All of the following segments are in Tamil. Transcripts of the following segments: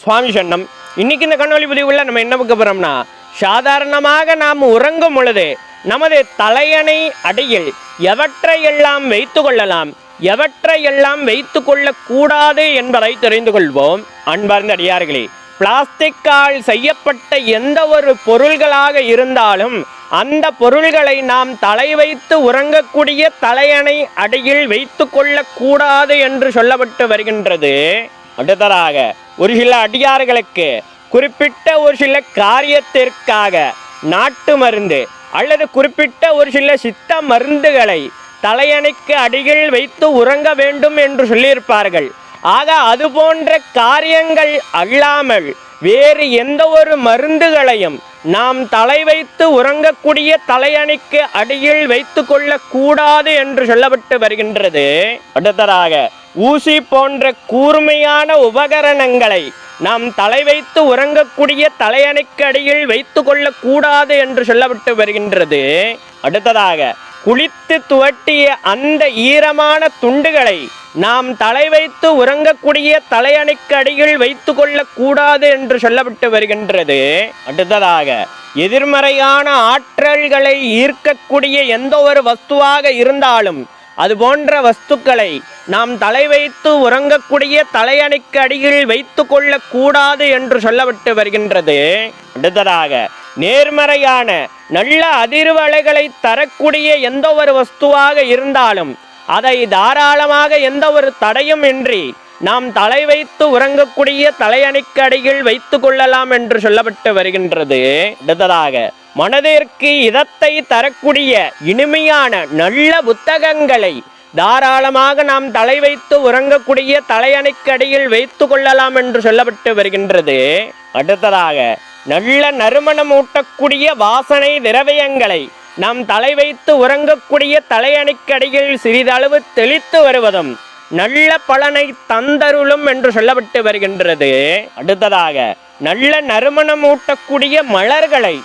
சுவாமி சன்னம். இன்னைக்கு இந்த கண்ணொளி பதிவுள்ள நம்ம என்ன பார்க்க போறோம்னா, சாதாரணமாக நாம் உறங்கும் பொழுது நமது தலையணை அடியில் எவற்றையெல்லாம் வைத்து கொள்ளலாம், எவற்றையெல்லாம் வைத்து கொள்ளக்கூடாது என்பதை தெரிந்து கொள்வோம். அன்பார்ந்த அடியார்களே, பிளாஸ்டிக்கால் செய்யப்பட்ட எந்த ஒரு பொருள்களாக இருந்தாலும் அந்த பொருள்களை நாம் தலை வைத்து உறங்கக்கூடிய தலையணை அடியில் வைத்து கொள்ளக்கூடாது என்று சொல்லப்பட்டு வருகின்றது. அடுத்ததாக ஒரு சில அடியார்களுக்கு குறிப்பிட்ட ஒரு சில காரியத்திற்காக நாட்டு மருந்து அல்லது குறிப்பிட்ட ஒரு சில சித்த மருந்துகளை தலையணைக்கு அடியில் வைத்து உறங்க வேண்டும் என்று சொல்லியிருப்பார்கள். ஆக அது போன்ற காரியங்கள் அல்லாமல் வேறு எந்த ஒரு மருந்துகளையும் நாம் தலை வைத்து உறங்கக்கூடிய தலையணைக்கு அடியில் வைத்து கொள்ளக்கூடாது என்று சொல்லப்பட்டு வருகின்றது. அடுத்ததாக ஊசி போன்ற கூர்மையான உபகரணங்களை நாம் தலை வைத்து உறங்கக்கூடிய தலையணைக்கு அடியில் வைத்து கொள்ளக்கூடாது என்று சொல்லப்பட்டு வருகின்றது. அடுத்ததாக குளித்து துவட்டிய அந்த ஈரமான துண்டுகளை நாம் தலை வைத்து உறங்கக்கூடிய தலையணைக்கு அடியில் வைத்து கொள்ளக்கூடாது என்று சொல்லப்பட்டு வருகின்றது. அடுத்ததாக எதிர்மறையான ஆற்றல்களை ஈர்க்கக்கூடிய எந்த ஒரு வஸ்துவாக இருந்தாலும் அது போன்ற வஸ்துக்களை நாம் தலை வைத்து உறங்கக்கூடிய தலையணைக்கு அடியில் வைத்து கொள்ளக்கூடாது என்று சொல்லப்பட்டு வருகின்றது. அடுத்ததாக நேர்மறையான நல்ல அதிர்வலைகளை தரக்கூடிய எந்த ஒரு வஸ்துவாக இருந்தாலும் அதை தாராளமாக எந்த ஒரு தடையும் இன்றி நாம் தலை வைத்து உறங்கக்கூடிய தலையணைக்கு அடியில் வைத்து கொள்ளலாம் என்று சொல்லப்பட்டு வருகின்றது. அடுத்ததாக மனதிற்கு இதத்தை தரக்கூடிய இனிமையான நல்ல புத்தகங்களை தாராளமாக நாம் தலை வைத்து உறங்கக்கூடிய தலையணைக்கு அடியில் வைத்து கொள்ளலாம் என்று சொல்லப்பட்டு வருகின்றது. அடுத்ததாக நல்ல நறுமணம் ஊட்டக்கூடிய வாசனை திரவியங்களை நாம் தலை வைத்து உறங்கக்கூடிய தலையணைக்கு அடியில் சிறிதளவு தெளித்து வருவதும் நல்ல பலனை தந்தருளும் என்று சொல்லப்பட்டு வருகின்றது. அடுத்ததாக நல்ல நறுமணம் ஊட்டக்கூடிய மலர்களை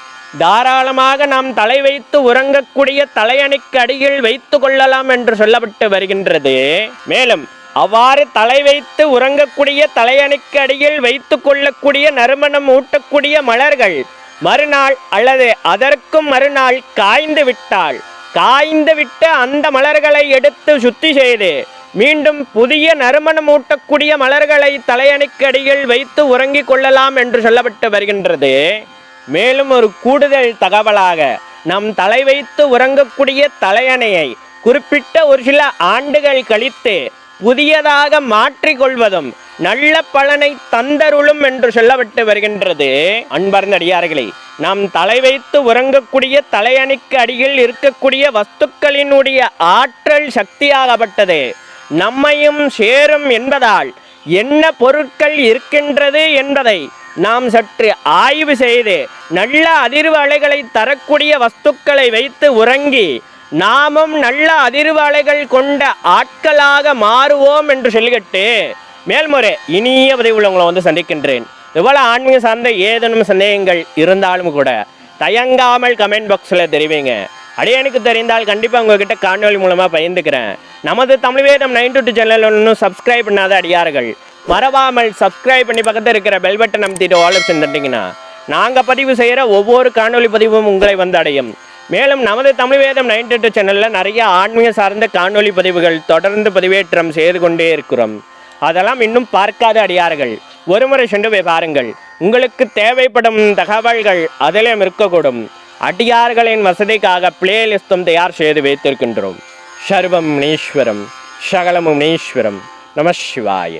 தாராளமாக நாம் தலை வைத்து உறங்கக்கூடிய தலையணைக்கு அடியில் வைத்து கொள்ளலாம் என்று சொல்லப்பட்டு வருகின்றது. மேலும் அவ்வாறு தலை வைத்து உறங்கக்கூடிய தலையணைக்கு அடியில் வைத்து கொள்ளக்கூடிய நறுமணம் ஊட்டக்கூடிய மலர்கள் மறுநாள் அல்லது அதற்கும் மறுநாள் காய்ந்து விட்ட அந்த மலர்களை எடுத்து சுத்தி செய்து மீண்டும் புதிய நறுமணம் ஊட்டக்கூடிய மலர்களை தலையணைக்கு அடியில் வைத்து உறங்கிக் கொள்ளலாம் என்று சொல்லப்பட்டு வருகின்றது. மேலும் ஒரு கூடுதல் தகவலாக நம் தலை வைத்து உறங்கக்கூடிய தலையணையை குறிப்பிட்ட ஒரு சில ஆண்டுகள் கழித்து புதியதாக மாற்றிக்கொள்வதும் நல்ல பலனை தந்தருளும் என்று சொல்லப்பட்டு வருகின்றது. அன்பார்ந்த அடியார்களே, நாம் தலை வைத்து உறங்கக்கூடிய தலையணைக்கு அடியில் இருக்கக்கூடிய வஸ்துக்களினுடைய ஆற்றல் சக்தியாகப்பட்டது நம்மையும் சேரும் என்பதால் என்ன பொருட்கள் இருக்கின்றது என்பதை நாம் சற்று ஆய்வு செய்து நல்ல அதிர்வு அலைகளை தரக்கூடிய வஸ்துக்களை வைத்து உறங்கி நாமும் நல்ல அதிர்வு அலைகள் கொண்ட ஆட்களாக மாறுவோம் என்று சொல்லிக்கிட்டு மேல்முறை இனிய பதிவு உள்ளவங்களை சந்திக்கின்றேன். இவ்வளவு ஆன்மீக சார்ந்த ஏதேனும் சந்தேகங்கள் இருந்தாலும் கூட தயங்காமல் கமெண்ட் பாக்ஸில் தெரிவிங்க. அடியனுக்கு தெரிந்தால் கண்டிப்பாக உங்ககிட்ட காணொலி மூலமாக பகிர்ந்துக்கிறேன். நமது தமிழ் வேதம் 922 சேனல் ஒன்றும் சப்ஸ்கிரைப் பண்ணாத அடியார்கள் மறவாமல் சப்ஸ்கிரைப் பண்ணி பக்கத்தில் இருக்கிற பெல் பட்டன் அமைத்திட்டு ஆல் ஆப்ஷன் தட்டிங்கன்னா நாங்கள் பதிவு செய்கிற ஒவ்வொரு காணொலி பதிவும் உங்களை வந்து அடையும். மேலும் நமது தமிழ் வேதம் 922 சேனலில் நிறைய ஆன்மீக சார்ந்த காணொலி பதிவுகள் தொடர்ந்து பதிவேற்றம் செய்து கொண்டே இருக்கிறோம். அதெல்லாம் இன்னும் பார்க்காத அடியார்கள் ஒருமுறை சென்று போய் பாருங்கள். உங்களுக்கு தேவைப்படும் தகவல்கள் அதிலும் இருக்கக்கூடும். அடியார்களின் வசதிக்காக பிளேலிஸ்டும் தயார் செய்து வைத்திருக்கின்றோம். சர்வம் ஈஸ்வரம், சகலமும் ஈஸ்வரம். நம சிவாய.